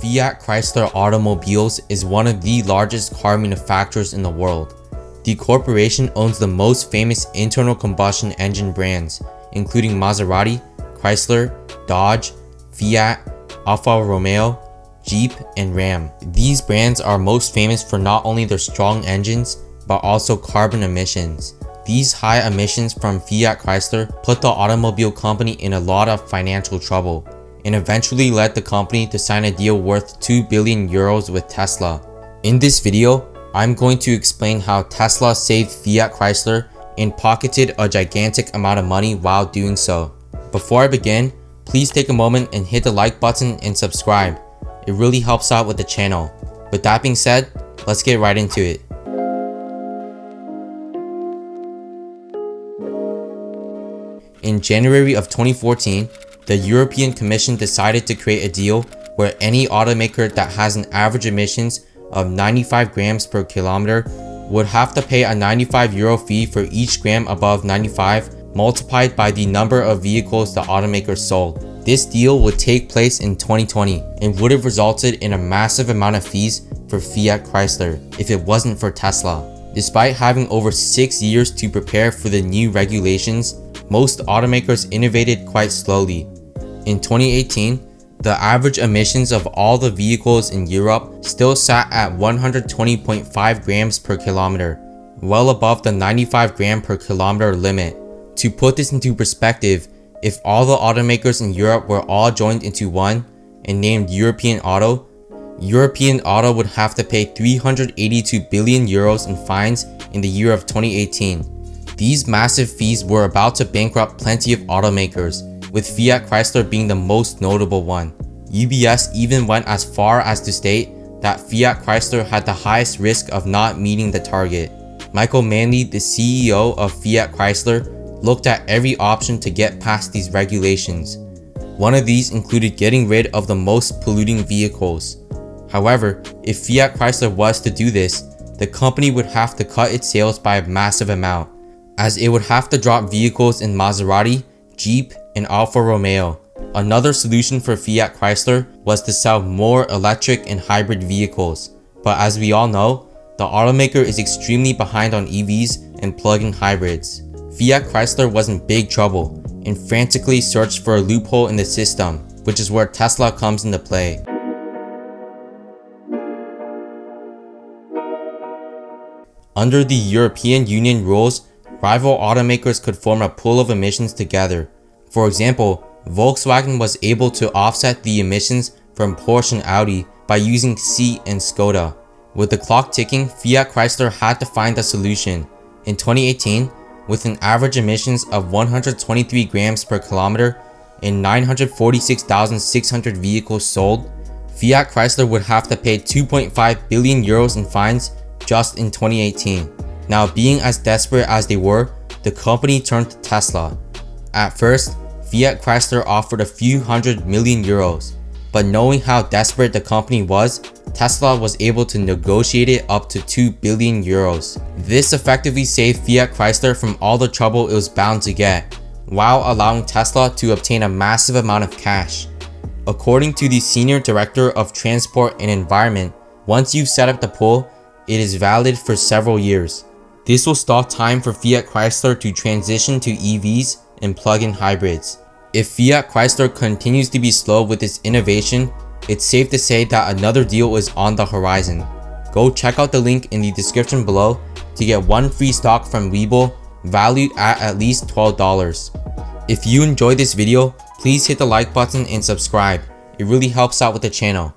Fiat Chrysler Automobiles is one of the largest car manufacturers in the world. The corporation owns the most famous internal combustion engine brands, including Maserati, Chrysler, Dodge, Fiat, Alfa Romeo, Jeep, and Ram. These brands are most famous for not only their strong engines, but also carbon emissions. These high emissions from Fiat Chrysler put the automobile company in a lot of financial trouble, and eventually led the company to sign a deal worth 2 billion euros with Tesla. In this video, I'm going to explain how Tesla saved Fiat Chrysler and pocketed a gigantic amount of money while doing so. Before I begin, please take a moment and hit the like button and subscribe. It really helps out with the channel. With that being said, let's get right into it. In January of 2014, the European Commission decided to create a deal where any automaker that has an average emissions of 95 grams per kilometer would have to pay a 95 euro fee for each gram above 95 multiplied by the number of vehicles the automaker sold. This deal would take place in 2020 and would have resulted in a massive amount of fees for Fiat Chrysler if it wasn't for Tesla. Despite having over 6 years to prepare for the new regulations, most automakers innovated quite slowly. In 2018, the average emissions of all the vehicles in Europe still sat at 120.5 grams per kilometer, well above the 95 gram per kilometer limit. To put this into perspective, if all the automakers in Europe were all joined into one and named European Auto would have to pay 382 billion euros in fines in the year of 2018. These massive fees were about to bankrupt plenty of automakers, with Fiat Chrysler being the most notable one. UBS even went as far as to state that Fiat Chrysler had the highest risk of not meeting the target. Michael Manley, the CEO of Fiat Chrysler, looked at every option to get past these regulations. One of these included getting rid of the most polluting vehicles. However, if Fiat Chrysler was to do this, the company would have to cut its sales by a massive amount, as it would have to drop vehicles in Maserati, Jeep, and Alfa Romeo. Another solution for Fiat Chrysler was to sell more electric and hybrid vehicles, but as we all know, the automaker is extremely behind on EVs and plug-in hybrids. Fiat Chrysler was in big trouble and frantically searched for a loophole in the system, which is where Tesla comes into play. Under the European Union rules, rival automakers could form a pool of emissions together. For example, Volkswagen was able to offset the emissions from Porsche and Audi by using Seat and Skoda. With the clock ticking, Fiat Chrysler had to find a solution. In 2018, with an average emissions of 123 grams per kilometer and 946,600 vehicles sold, Fiat Chrysler would have to pay 2.5 billion euros in fines just in 2018. Now, being as desperate as they were, the company turned to Tesla. At first, Fiat Chrysler offered a few hundred million euros, but knowing how desperate the company was, Tesla was able to negotiate it up to 2 billion euros. This effectively saved Fiat Chrysler from all the trouble it was bound to get, while allowing Tesla to obtain a massive amount of cash. According to the Senior Director of Transport and Environment, once you've set up the pool, it is valid for several years. This will stall time for Fiat Chrysler to transition to EVs and plug-in hybrids. If Fiat Chrysler continues to be slow with its innovation, it's safe to say that another deal is on the horizon. Go check out the link in the description below to get one free stock from Webull valued at least $12. If you enjoyed this video, please hit the like button and subscribe. It really helps out with the channel.